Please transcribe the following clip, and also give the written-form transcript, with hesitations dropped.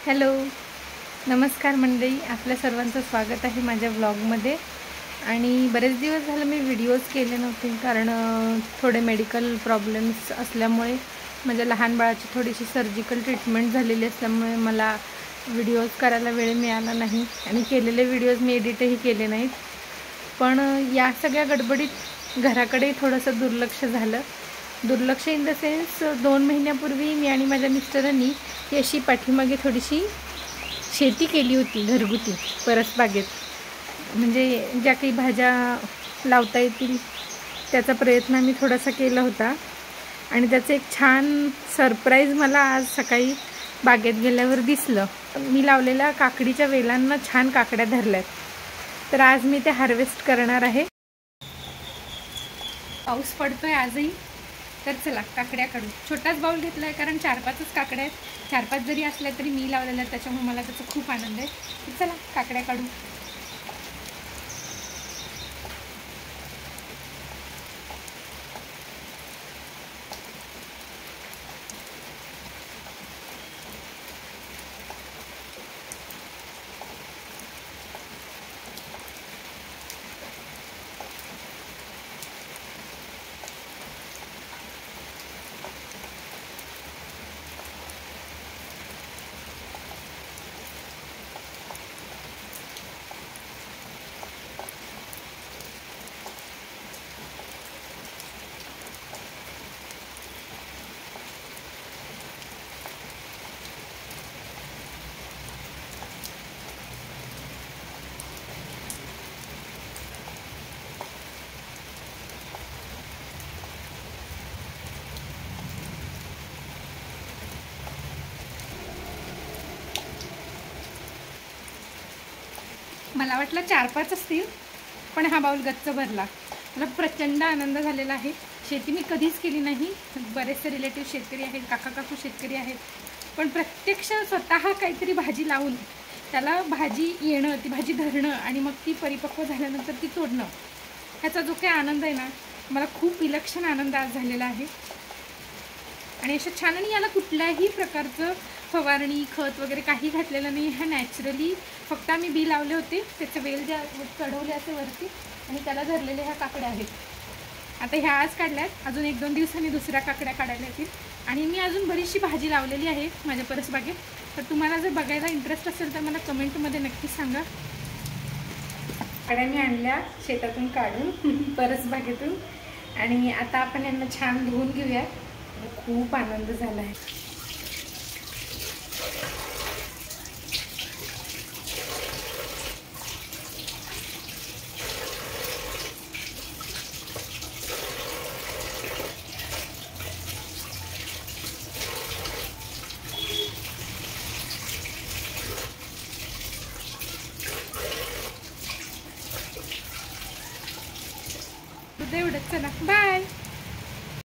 Hello, नमस्कार मंडळी, आपल्या सर्वांचं स्वागत आहे माझ्या व्लॉगमध्ये। आणि बरेच दिवस झाले मी व्हिडिओज केले नव्हते, कारण थोडे मेडिकल प्रॉब्लेम्स असल्यामुळे माझ्या लहान बाळाची थोडीशी सर्जिकल ट्रीटमेंट झालेली असल्यामुळे मला व्हिडिओज करायला वेळ मिळाला नाही आणि केलेले व्हिडिओज मी एडिटही केले नाहीत। पण या सगळ्या गडबडीत घराकडे थोडंसं दुर्लक्ष झालं। दुर्लक्ष इन द सेन्स 2 महिन्यापूर्वी मी आणि माझ्या मिस्टरांनी अशी पाठीमागे थोडीशी शेती केली होती घरगुती परसबागेत। म्हणजे ज्या काही भाज्या लावता येतील त्याचा प्रयत्न आम्ही थोडासा केला होता आणि त्याचं एक छान सरप्राईज मला आज सकाळी बागेत गेल्यावर दिसलं। मी लावलेल्या काकडीच्या वेलांना छान काकड्या धरल्यात, तर आज मी ते हार्वेस्ट करणार आहे। पाऊस पडतोय आजही, तर चला काकड्या काढू। छोटाच बाउल घेतला आहे कारण 4-5च काकड्या आहेत। 4-5 जरी असल्या तरी मी लावलेल्या आहेत, त्याच्यामुळे मला त्याचा खूप आनंद आहे। तर चला काकड्या काढू। मला वाटलं 4-5 असतील, पण हा बाउल गच्च भरला। मला प्रचंड आनंद झालेला आहे। शेती मी कधीच केली नाही। बरेचसे रिलेटिव्ह शेतकरी आहेत, काका-काकू शेतकरी आहेत, पण प्रत्यक्ष स्वतः काहीतरी भाजी लावून त्याला भाजी येणं, ती भाजी धरणं आणि मग ती परिपक्व झाल्यानंतर ती तोडणं, ह्याचा जो काही आनंद आहे ना, मला खूप विलक्षण आनंद आज झालेला आहे। आणि अशा छान, आणि याला कुठल्याही प्रकारचं फवारणी खत वगैरे काही घातलेलं नाही। हा नॅचरली फक्त आम्ही बी लावले होते, त्याचे वेल ज्या चढवले असे वरती आणि त्याला धरलेले ह्या काकड्या आहेत। आता ह्या आज काढल्यात, अजून 1-2 दिवसांनी दुसऱ्या काकड्या काढायला येतील। आणि मी अजून बरीचशी भाजी लावलेली आहे माझ्या परसबागेत, तर तुम्हाला जर बघायला इंटरेस्ट असेल तर मला कमेंटमध्ये नक्की सांगा। काकड्या मी आणल्या शेतातून काढून परसबागेतून, आणि आता आपण यांना छान धुवून घेऊया। खूप आनंद झाला आहे। एवढंच, चला बाय।